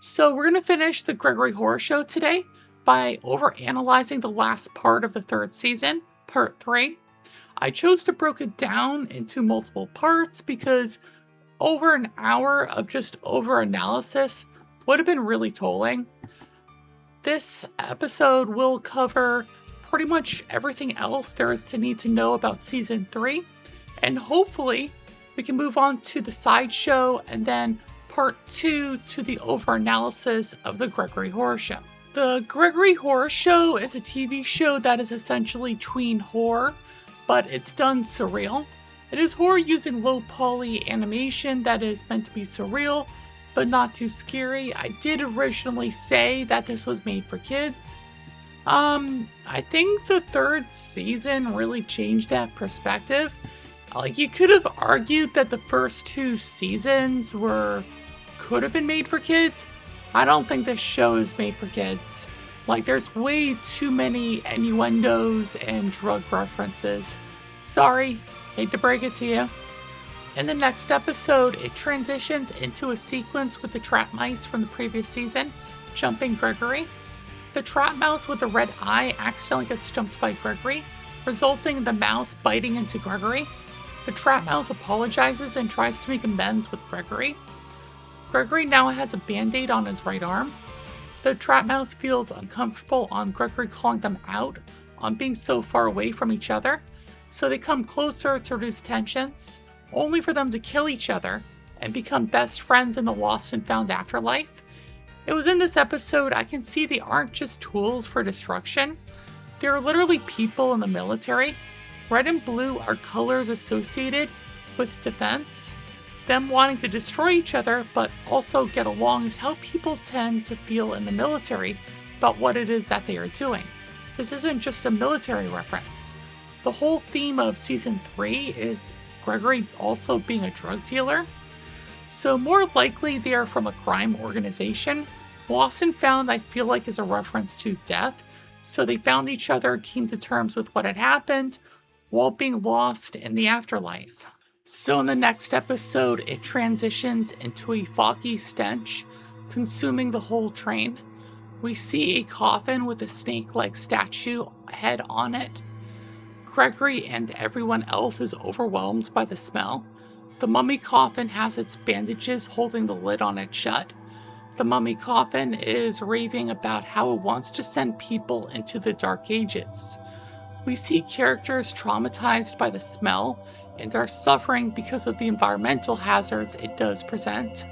So we're going to finish the Gregory Horror Show today by overanalyzing the last part of the third season, part 3. I chose to break it down into multiple parts because over an hour of just over-analysis would have been really tolling. This episode will cover pretty much everything else there is to need to know about Season 3, and hopefully we can move on to the sideshow and then Part 2 to the over-analysis of the Gregory Horror Show. The Gregory Horror Show is a TV show that is essentially tween horror, but it's done surreal. It is horror using low poly animation that is meant to be surreal, but not too scary. I did originally say that this was made for kids. I think the third season really changed that perspective. You could have argued that the first 2 seasons could have been made for kids. I don't think this show is made for kids. There's way too many innuendos and drug references. Sorry, hate to break it to you. In the next episode, it transitions into a sequence with the trap mice from the previous season, jumping Gregory. The trap mouse with the red eye accidentally gets jumped by Gregory, resulting in the mouse biting into Gregory. The trap mouse apologizes and tries to make amends with Gregory. Gregory now has a band-aid on his right arm. The trap mouse feels uncomfortable on Gregory calling them out on being so far away from each other, so they come closer to reduce tensions, only for them to kill each other and become best friends in the lost and found afterlife. It was in this episode I can see they aren't just tools for destruction. They are literally people in the military. Red and blue are colors associated with defense. Them wanting to destroy each other but also get along is how people tend to feel in the military about what it is that they are doing. This isn't just a military reference. The whole theme of Season 3 is Gregory also being a drug dealer. So more likely they are from a crime organization. Lost and Found I feel like is a reference to death. So they found each other, came to terms with what had happened, while being lost in the afterlife. So in the next episode, it transitions into a foggy stench, consuming the whole train. We see a coffin with a snake-like statue head on it. Gregory and everyone else is overwhelmed by the smell. The mummy coffin has its bandages holding the lid on it shut. The mummy coffin is raving about how it wants to send people into the Dark Ages. We see characters traumatized by the smell and are suffering because of the environmental hazards it does present.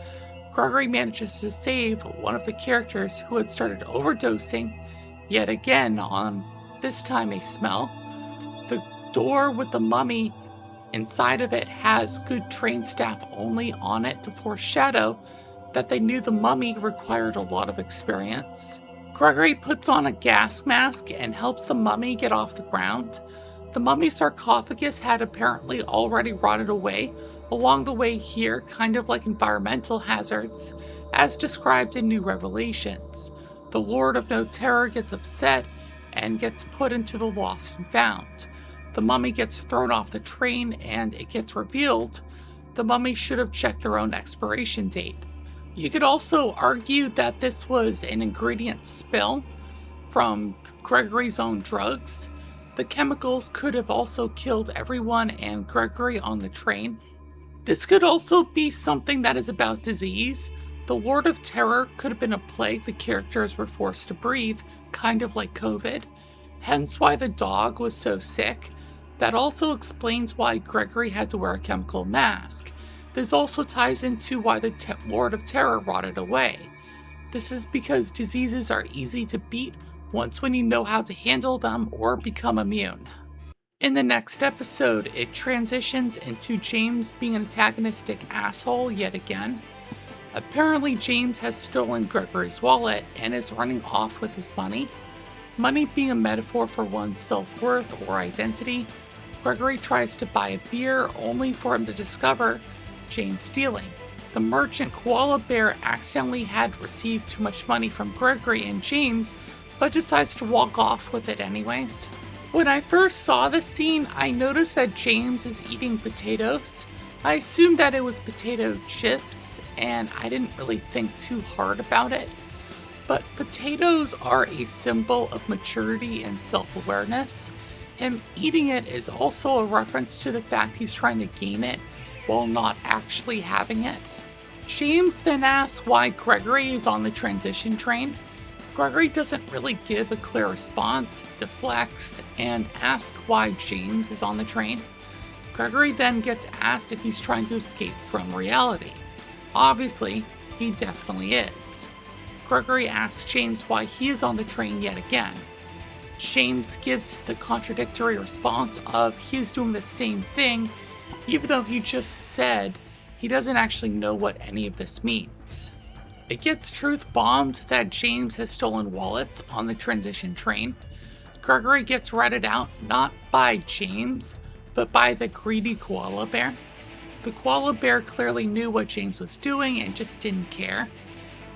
Gregory manages to save one of the characters who had started overdosing, yet again on this time a smell. The door with the mummy inside of it has good trained staff only on it to foreshadow that they knew the mummy required a lot of experience. Gregory puts on a gas mask and helps the mummy get off the ground. The mummy's sarcophagus had apparently already rotted away along the way here, kind of like environmental hazards, as described in New Revelations. The Lord of No Terror gets upset and gets put into the Lost and Found. The mummy gets thrown off the train and it gets revealed the mummy should have checked their own expiration date. You could also argue that this was an ingredient spill from Gregory's own drugs. The chemicals could have also killed everyone and Gregory on the train. This could also be something that is about disease. The Lord of Terror could have been a plague the characters were forced to breathe, kind of like COVID, hence why the dog was so sick. That also explains why Gregory had to wear a chemical mask. This also ties into why the Lord of Terror rotted away. This is because diseases are easy to beat once when you know how to handle them or become immune. In the next episode, it transitions into James being an antagonistic asshole yet again. Apparently James has stolen Gregory's wallet and is running off with his money. Money being a metaphor for one's self-worth or identity, Gregory tries to buy a beer only for him to discover James stealing. The merchant koala bear accidentally had received too much money from Gregory and James, but decides to walk off with it anyways. When I first saw this scene, I noticed that James is eating potatoes. I assumed that it was potato chips, and I didn't really think too hard about it. But potatoes are a symbol of maturity and self-awareness. Him eating it is also a reference to the fact he's trying to gain it while not actually having it. James then asks why Gregory is on the transition train. Gregory doesn't really give a clear response, deflects, and asks why James is on the train. Gregory then gets asked if he's trying to escape from reality. Obviously, he definitely is. Gregory asks James why he is on the train yet again. James gives the contradictory response of he's doing the same thing, even though he just said he doesn't actually know what any of this means. It gets truth bombed that James has stolen wallets on the transition train. Gregory gets ratted out not by James, but by the greedy koala bear. The koala bear clearly knew what James was doing and just didn't care.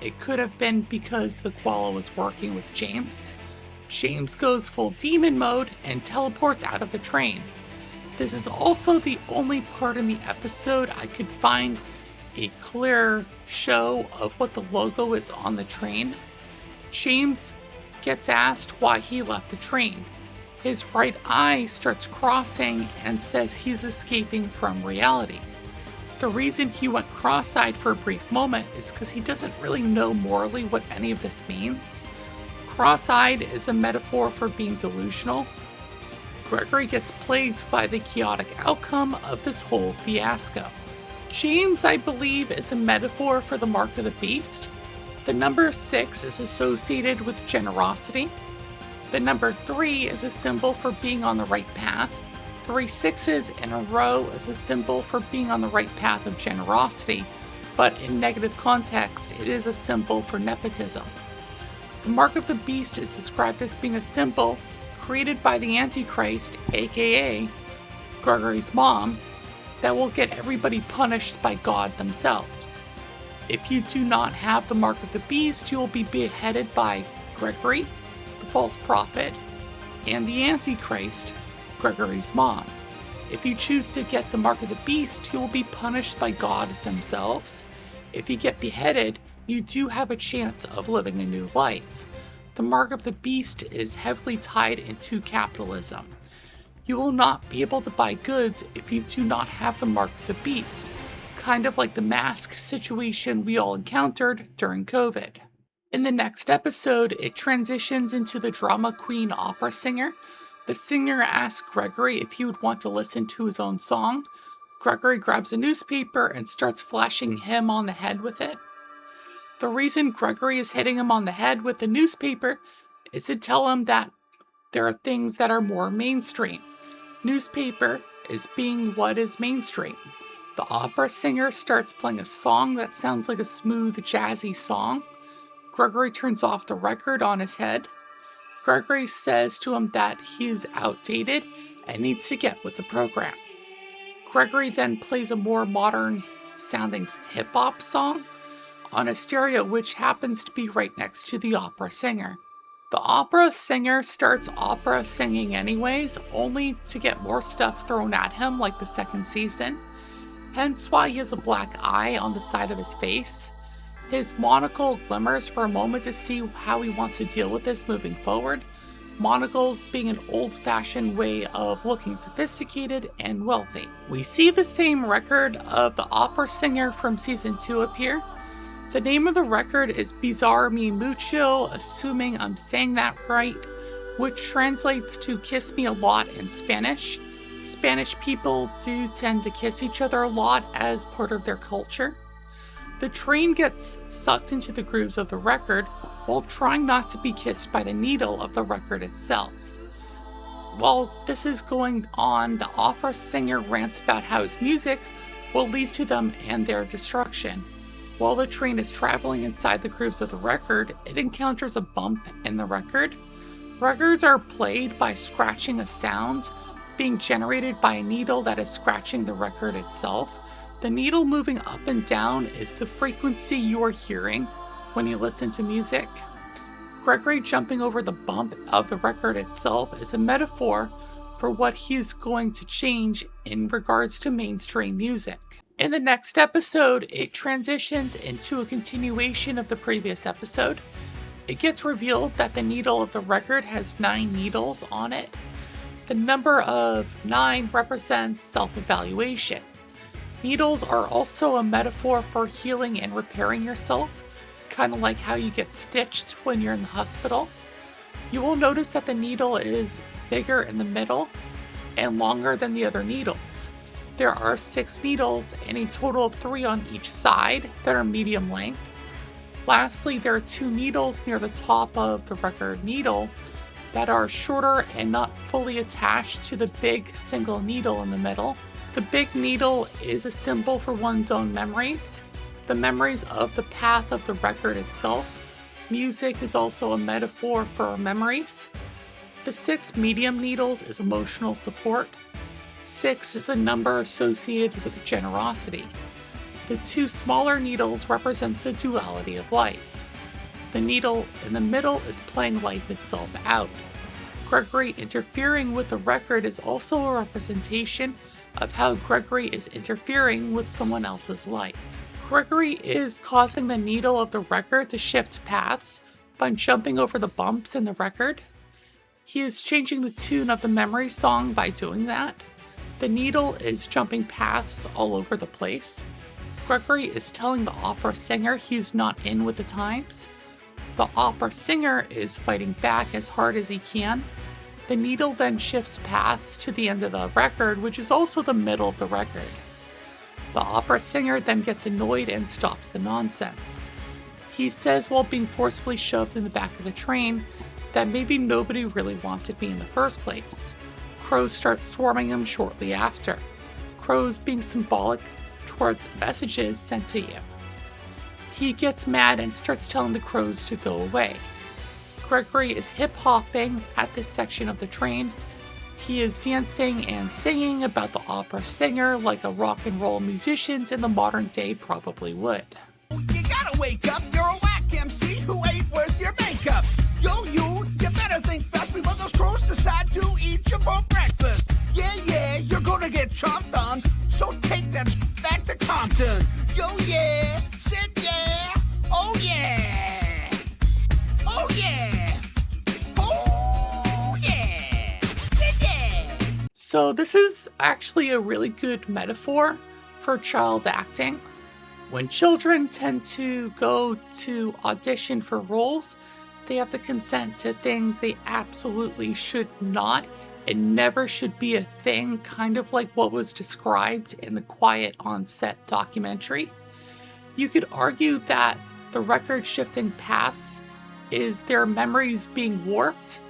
It could have been because the koala was working with James. James goes full demon mode and teleports out of the train. This is also the only part in the episode I could find a clear show of what the logo is on the train. James gets asked why he left the train. His right eye starts crossing and says he's escaping from reality. The reason he went cross-eyed for a brief moment is because he doesn't really know morally what any of this means. Cross-eyed is a metaphor for being delusional. Gregory gets plagued by the chaotic outcome of this whole fiasco. James, I believe, is a metaphor for the mark of the beast. The number 6 is associated with generosity. The number 3 is a symbol for being on the right path. 3 sixes in a row is a symbol for being on the right path of generosity, but in negative context, it is a symbol for nepotism. The mark of the beast is described as being a symbol created by the Antichrist, aka Gregory's mom, that will get everybody punished by God themselves. If you do not have the mark of the beast, you will be beheaded by Gregory, the false prophet, and the Antichrist, Gregory's mom. If you choose to get the mark of the beast, you will be punished by God themselves. If you get beheaded, you do have a chance of living a new life. The mark of the beast is heavily tied into capitalism. You will not be able to buy goods if you do not have the mark of the beast, kind of like the mask situation we all encountered during COVID. In the next episode, it transitions into the drama queen opera singer. The singer asks Gregory if he would want to listen to his own song. Gregory grabs a newspaper and starts flashing him on the head with it. The reason Gregory is hitting him on the head with the newspaper is to tell him that there are things that are more mainstream. Newspaper is being what is mainstream. The opera singer starts playing a song that sounds like a smooth, jazzy song. Gregory turns off the record on his head. Gregory says to him that he is outdated and needs to get with the program. Gregory then plays a more modern sounding hip-hop song on a stereo which happens to be right next to the opera singer. The opera singer starts opera singing anyways, only to get more stuff thrown at him like the second season, hence why he has a black eye on the side of his face. His monocle glimmers for a moment to see how he wants to deal with this moving forward, monocles being an old-fashioned way of looking sophisticated and wealthy. We see the same record of the opera singer from season 2 appear. The name of the record is Bizarre Me Mucho, assuming I'm saying that right, which translates to Kiss Me a Lot in Spanish. Spanish people do tend to kiss each other a lot as part of their culture. The train gets sucked into the grooves of the record while trying not to be kissed by the needle of the record itself. While this is going on, the opera singer rants about how his music will lead to them and their destruction. While the train is traveling inside the grooves of the record, it encounters a bump in the record. Records are played by scratching a sound being generated by a needle that is scratching the record itself. The needle moving up and down is the frequency you are hearing when you listen to music. Gregory jumping over the bump of the record itself is a metaphor for what he's going to change in regards to mainstream music. In the next episode, it transitions into a continuation of the previous episode. It gets revealed that the needle of the record has 9 needles on it. The number of 9 represents self-evaluation. Needles are also a metaphor for healing and repairing yourself, kind of like how you get stitched when you're in the hospital. You will notice that the needle is bigger in the middle and longer than the other needles. There are 6 needles and a total of 3 on each side that are medium length. Lastly, there are 2 needles near the top of the record needle that are shorter and not fully attached to the big single needle in the middle. The big needle is a symbol for one's own memories, the memories of the path of the record itself. Music is also a metaphor for memories. The 6 medium needles is emotional support. 6 is a number associated with generosity. The 2 smaller needles represents the duality of life. The needle in the middle is playing life itself out. Gregory interfering with the record is also a representation of how Gregory is interfering with someone else's life. Gregory is causing the needle of the record to shift paths by jumping over the bumps in the record. He is changing the tune of the memory song by doing that. The needle is jumping paths all over the place. Gregory is telling the opera singer he's not in with the times. The opera singer is fighting back as hard as he can. The needle then shifts paths to the end of the record, which is also the middle of the record. The opera singer then gets annoyed and stops the nonsense. He says while being forcibly shoved in the back of the train that maybe nobody really wanted me in the first place. Crows start swarming him shortly after. Crows being symbolic towards messages sent to you. He gets mad and starts telling the crows to go away. Gregory is hip-hopping at this section of the train. He is dancing and singing about the opera singer like a rock and roll musicians in the modern day probably would. You gotta wake up, you're a whack MC who ain't worth your makeup. Yo, you better think fast before those crows decide to eat you for breakfast. Yeah, you're gonna get chomped on, so take that back to Compton. Yo, yeah, sit yeah, oh yeah, oh yeah, oh yeah, sit yeah. So this is actually a really good metaphor for child acting. When children tend to go to audition for roles, they have to consent to things they absolutely should not and never should be a thing, kind of like what was described in the Quiet on Set documentary. You could argue that the record shifting paths is their memories being warped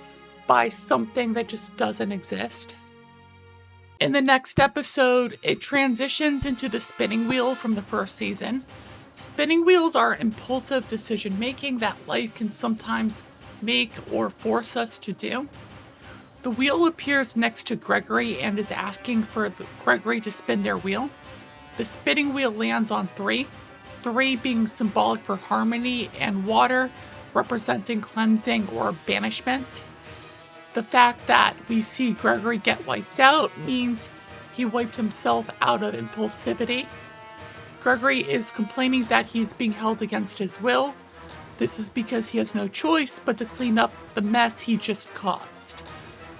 by something that just doesn't exist. In the next episode, it transitions into the spinning wheel from the first season. Spinning wheels are impulsive decision making that life can sometimes make or force us to do. The wheel appears next to Gregory and is asking for Gregory to spin their wheel. The spinning wheel lands on 3, 3 being symbolic for harmony and water representing cleansing or banishment. The fact that we see Gregory get wiped out means he wiped himself out of impulsivity. Gregory is complaining that he's being held against his will. This is because he has no choice but to clean up the mess he just caused.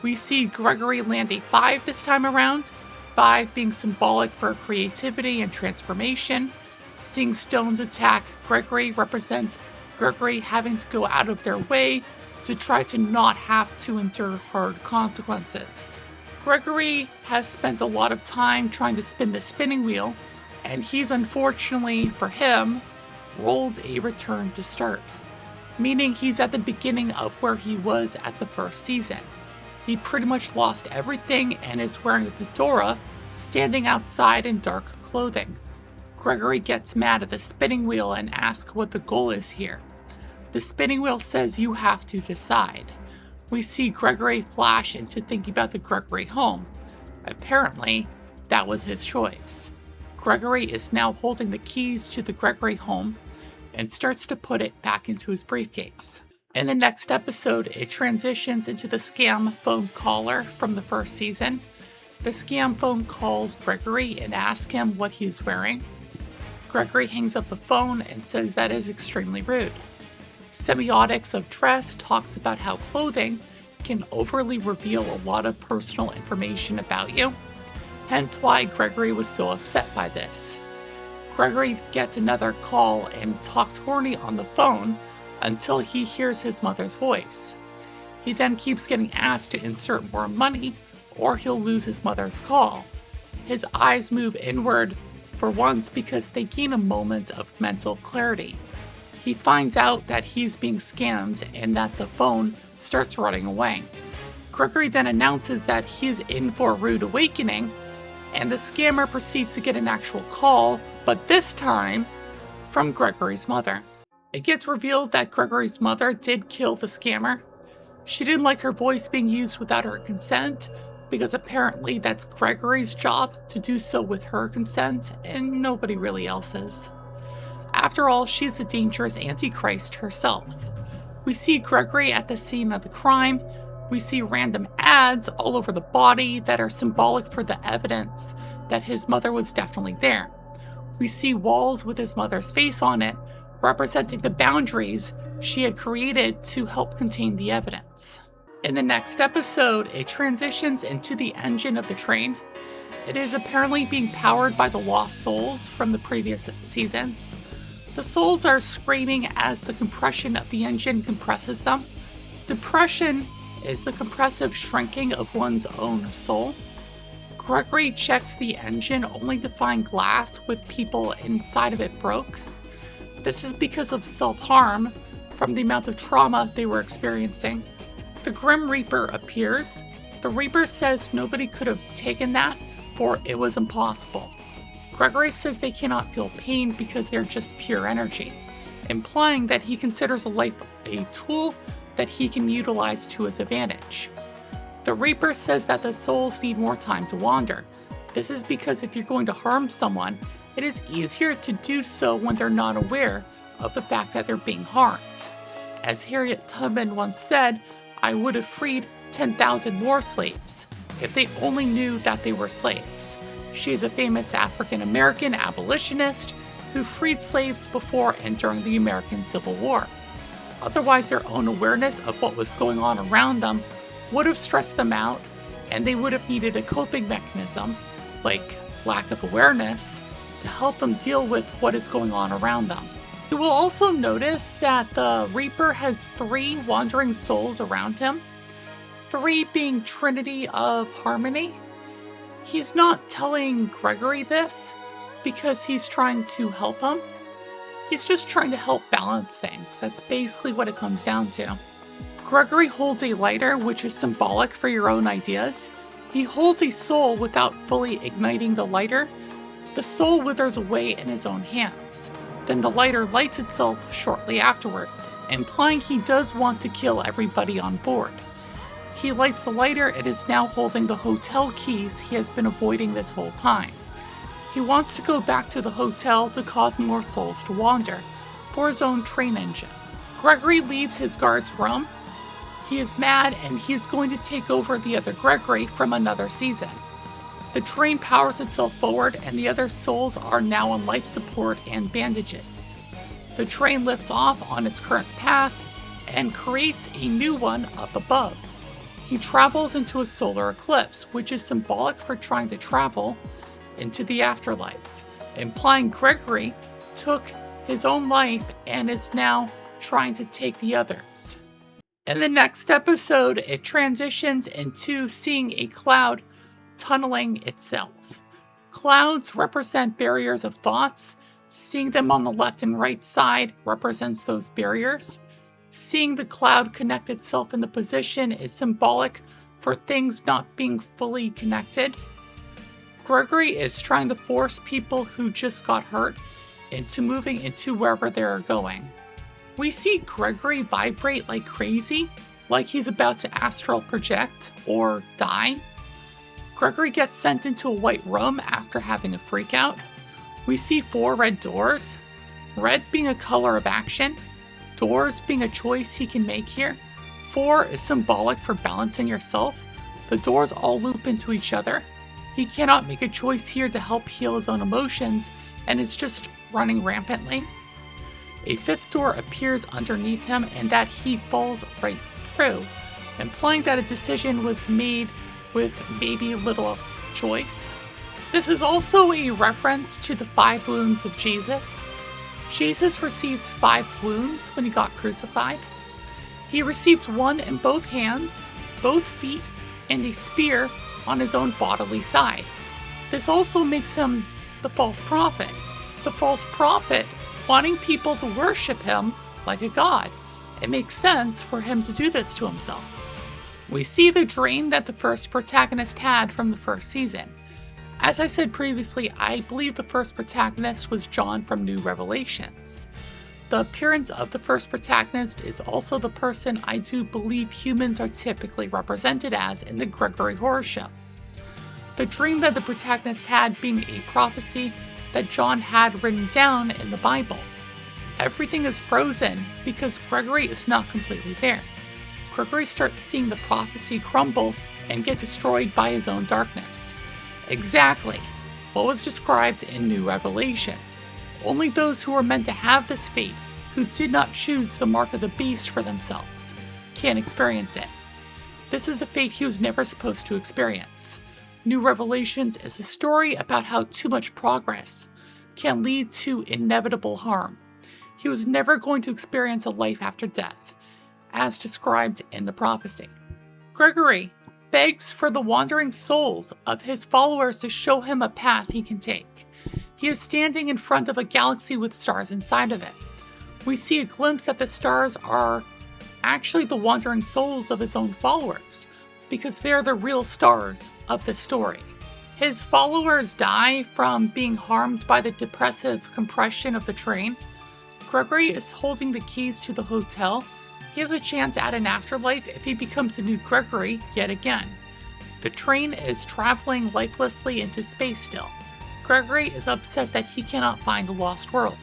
We see Gregory land a 5 this time around, 5 being symbolic for creativity and transformation. Seeing stones attack Gregory represents Gregory having to go out of their way to try to not have to endure hard consequences. Gregory has spent a lot of time trying to spin the spinning wheel, and he's unfortunately, for him, rolled a return to start, meaning he's at the beginning of where he was at the first season. He pretty much lost everything and is wearing a fedora, standing outside in dark clothing. Gregory gets mad at the spinning wheel and asks what the goal is here. The spinning wheel says you have to decide. We see Gregory flash into thinking about the Gregory home. Apparently, that was his choice. Gregory is now holding the keys to the Gregory home and starts to put it back into his briefcase. In the next episode, it transitions into the scam phone caller from the first season. The scam phone calls Gregory and asks him what he's wearing. Gregory hangs up the phone and says that is extremely rude. Semiotics of Dress talks about how clothing can overly reveal a lot of personal information about you, hence why Gregory was so upset by this. Gregory gets another call and talks horny on the phone until he hears his mother's voice. He then keeps getting asked to insert more money or he'll lose his mother's call. His eyes move inward for once because they gain a moment of mental clarity. He finds out that he's being scammed and that the phone starts running away. Gregory then announces that he's in for a rude awakening, and the scammer proceeds to get an actual call, but this time from Gregory's mother. It gets revealed that Gregory's mother did kill the scammer. She didn't like her voice being used without her consent, because apparently that's Gregory's job to do so with her consent, and nobody really else's. After all, she's the dangerous Antichrist herself. We see Gregory at the scene of the crime. We see random ads all over the body that are symbolic for the evidence that his mother was definitely there. We see walls with his mother's face on it, representing the boundaries she had created to help contain the evidence. In the next episode, it transitions into the engine of the train. It is apparently being powered by the lost souls from the previous seasons. The souls are screaming as the compression of the engine compresses them. Depression is the compressive shrinking of one's own soul. Gregory checks the engine only to find glass with people inside of it broke. This is because of self-harm from the amount of trauma they were experiencing. The Grim Reaper appears. The Reaper says nobody could have taken that, for it was impossible. Gregory says they cannot feel pain because they're just pure energy, implying that he considers a life a tool that he can utilize to his advantage. The Reaper says that the souls need more time to wander. This is because if you're going to harm someone, it is easier to do so when they're not aware of the fact that they're being harmed. As Harriet Tubman once said, I would have freed 10,000 more slaves if they only knew that they were slaves. She is a famous African-American abolitionist who freed slaves before and during the American Civil War. Otherwise, their own awareness of what was going on around them would have stressed them out, and they would have needed a coping mechanism, like lack of awareness, to help them deal with what is going on around them. You will also notice that the Reaper has 3 wandering souls around him, 3 being Trinity of Harmony. He's not telling Gregory this because he's trying to help him. He's just trying to help balance things. That's basically what it comes down to. Gregory holds a lighter, which is symbolic for your own ideas. He holds a soul without fully igniting the lighter. The soul withers away in his own hands. Then the lighter lights itself shortly afterwards, implying he does want to kill everybody on board. He lights the lighter and is now holding the hotel keys he has been avoiding this whole time. He wants to go back to the hotel to cause more souls to wander for his own train engine. Gregory leaves his guard's room. He is mad and he is going to take over the other Gregory from another season. The train powers itself forward and the other souls are now on life support and bandages. The train lifts off on its current path and creates a new one up above. He travels into a solar eclipse, which is symbolic for trying to travel into the afterlife, implying Gregory took his own life and is now trying to take the others. In the next episode, it transitions into seeing a cloud tunneling itself. Clouds represent barriers of thoughts. Seeing them on the left and right side represents those barriers. Seeing the cloud connect itself in the position is symbolic for things not being fully connected. Gregory is trying to force people who just got hurt into moving into wherever they're going. We see Gregory vibrate like crazy, like he's about to astral project or die. Gregory gets sent into a white room after having a freakout. We see 4 red doors, red being a color of action, doors being a choice he can make here. 4 is symbolic for balancing yourself. The doors all loop into each other. He cannot make a choice here to help heal his own emotions and is just running rampantly. A fifth door appears underneath him and that he falls right through, implying that a decision was made with maybe little choice. This is also a reference to the 5 wounds of Jesus. Jesus received 5 wounds when he got crucified. He received one in both hands, both feet, and a spear on his own bodily side. This also makes him the false prophet. The false prophet wanting people to worship him like a god. It makes sense for him to do this to himself. We see the dream that the first protagonist had from the first season. As I said previously, I believe the first protagonist was John from New Revelations. The appearance of the first protagonist is also the person I do believe humans are typically represented as in the Gregory Horror Show. The dream that the protagonist had being a prophecy that John had written down in the Bible. Everything is frozen because Gregory is not completely there. Gregory starts seeing the prophecy crumble and get destroyed by his own darkness. Exactly what was described in New Revelations. Only those who were meant to have this fate, who did not choose the mark of the beast for themselves, can experience it. This is the fate he was never supposed to experience. New Revelations is a story about how too much progress can lead to inevitable harm. He was never going to experience a life after death, as described in the prophecy. Gregory begs for the wandering souls of his followers to show him a path he can take. He is standing in front of a galaxy with stars inside of it. We see a glimpse that the stars are actually the wandering souls of his own followers, because they are the real stars of the story. His followers die from being harmed by the depressive compression of the train. Gregory is holding the keys to the hotel. He has a chance at an afterlife if he becomes a new Gregory yet again. The train is traveling lifelessly into space still. Gregory is upset that he cannot find the lost world.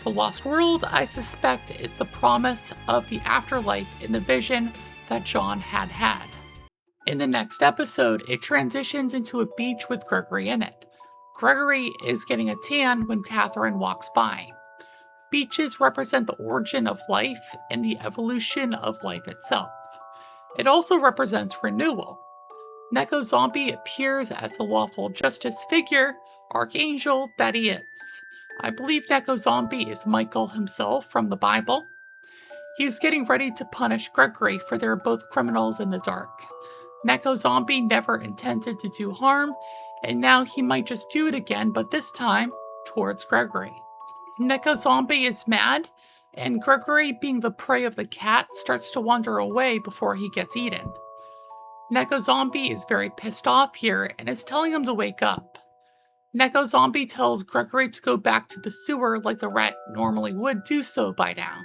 The lost world, I suspect, is the promise of the afterlife in the vision that John had had. In the next episode, it transitions into a beach with Gregory in it. Gregory is getting a tan when Catherine walks by. Beaches represent the origin of life and the evolution of life itself. It also represents renewal. Neko Zombie appears as the lawful justice figure, archangel that he is. I believe Neko Zombie is Michael himself from the Bible. He is getting ready to punish Gregory for they're both criminals in the dark. Neko Zombie never intended to do harm, and now he might just do it again, but this time towards Gregory. Neko Zombie is mad, and Gregory, being the prey of the cat, starts to wander away before he gets eaten. Neko Zombie is very pissed off here and is telling him to wake up. Neko Zombie tells Gregory to go back to the sewer like the rat normally would do so by now.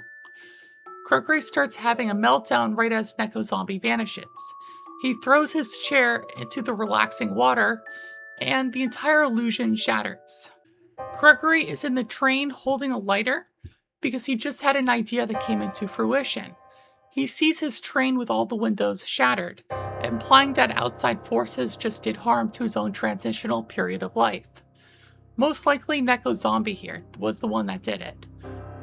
Gregory starts having a meltdown right as Neko Zombie vanishes. He throws his chair into the relaxing water, and the entire illusion shatters. Gregory is in the train holding a lighter because he just had an idea that came into fruition. He sees his train with all the windows shattered, implying that outside forces just did harm to his own transitional period of life. Most likely Neko Zombie here was the one that did it.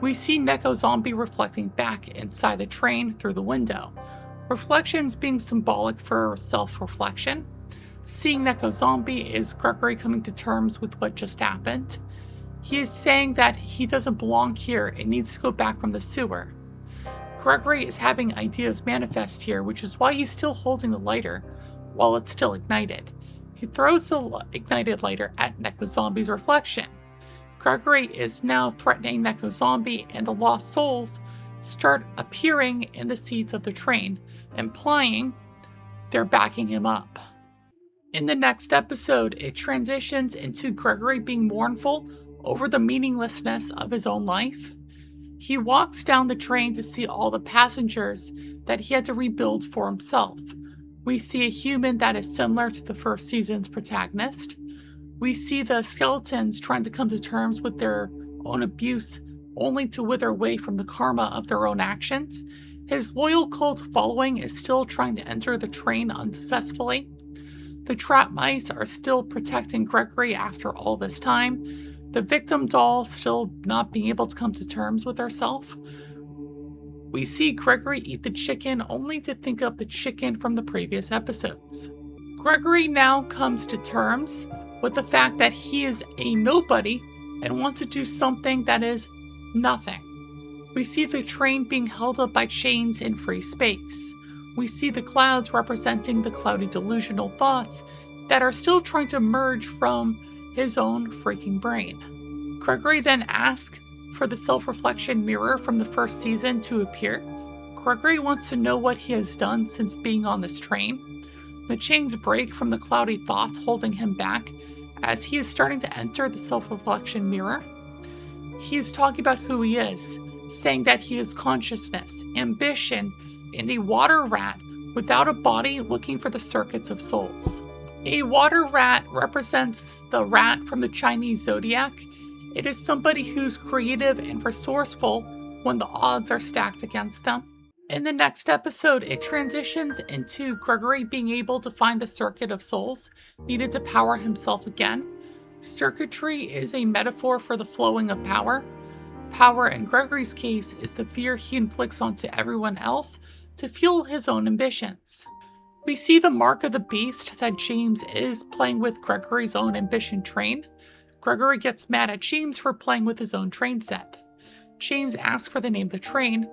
We see Neko Zombie reflecting back inside the train through the window. Reflections being symbolic for self-reflection. Seeing Neko Zombie is Gregory coming to terms with what just happened. He is saying that he doesn't belong here and needs to go back from the sewer. Gregory is having ideas manifest here, which is why he's still holding the lighter while it's still ignited. He throws the ignited lighter at Neko Zombie's reflection. Gregory is now threatening Neko Zombie, and the lost souls start appearing in the seats of the train, implying they're backing him up. In the next episode, it transitions into Gregory being mournful over the meaninglessness of his own life. He walks down the train to see all the passengers that he had to rebuild for himself. We see a human that is similar to the first season's protagonist. We see the skeletons trying to come to terms with their own abuse, only to wither away from the karma of their own actions. His loyal cult following is still trying to enter the train unsuccessfully. The trap mice are still protecting Gregory after all this time, the victim doll still not being able to come to terms with herself. We see Gregory eat the chicken only to think of the chicken from the previous episodes. Gregory now comes to terms with the fact that he is a nobody and wants to do something that is nothing. We see the train being held up by chains in free space. We see the clouds representing the cloudy delusional thoughts that are still trying to merge from his own freaking brain. Gregory then asks for the self-reflection mirror from the first season to appear. Gregory wants to know what he has done since being on this train. The chains break from the cloudy thoughts holding him back as he is starting to enter the self-reflection mirror. He is talking about who he is, saying that he is consciousness, ambition, and a water rat without a body looking for the circuits of souls. A water rat represents the rat from the Chinese zodiac. It is somebody who's creative and resourceful when the odds are stacked against them. In the next episode, it transitions into Gregory being able to find the circuit of souls needed to power himself again. Circuitry is a metaphor for the flowing of power. Power, in Gregory's case, is the fear he inflicts onto everyone else to fuel his own ambitions. We see the mark of the beast that James is playing with Gregory's own ambition train. Gregory gets mad at James for playing with his own train set. James asks for the name of the train.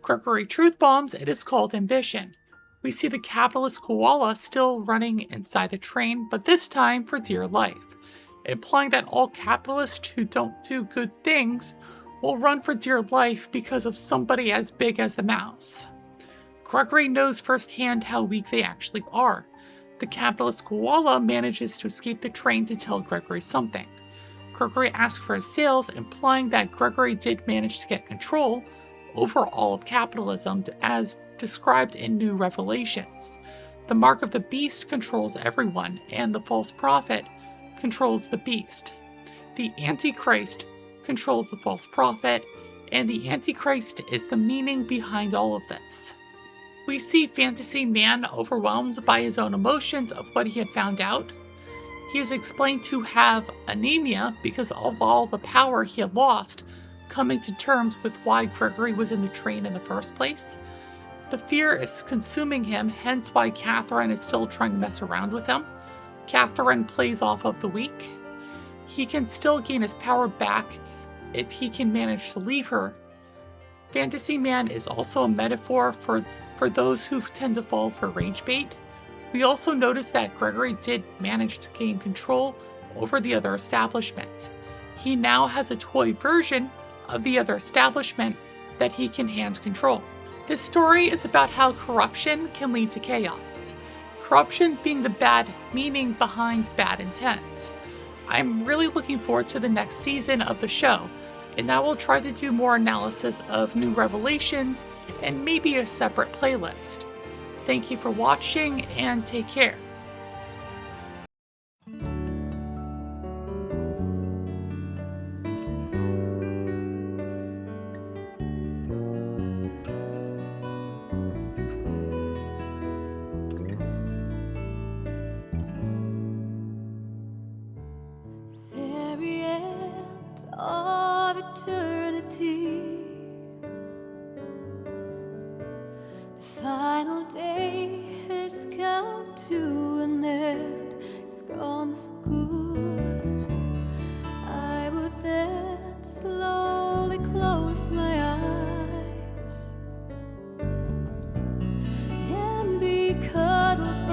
Gregory truth bombs, it is called ambition. We see the capitalist koala still running inside the train, but this time for dear life, implying that all capitalists who don't do good things will run for dear life because of somebody as big as the mouse. Gregory knows firsthand how weak they actually are. The capitalist koala manages to escape the train to tell Gregory something. Gregory asks for his sales, implying that Gregory did manage to get control over all of capitalism as described in New Revelations. The mark of the beast controls everyone, and the false prophet controls the beast. The Antichrist controls the false prophet, and the Antichrist is the meaning behind all of this. We see Fantasy Man overwhelmed by his own emotions of what he had found out. He is explained to have anemia because of all the power he had lost, coming to terms with why Gregory was in the train in the first place. The fear is consuming him, hence why Catherine is still trying to mess around with him. Catherine plays off of the weak. He can still gain his power back if he can manage to leave her. Fantasy Man is also a metaphor for those who tend to fall for rage bait. We also notice that Gregory did manage to gain control over the other establishment. He now has a toy version of the other establishment that he can hand control. This story is about how corruption can lead to chaos. Corruption being the bad meaning behind bad intent. I'm really looking forward to the next season of the show, and I will try to do more analysis of New Revelations and maybe a separate playlist. Thank you for watching and take care. Very end of eternity, the final day has come to an end. It's gone for good. I would then slowly close my eyes and be cuddled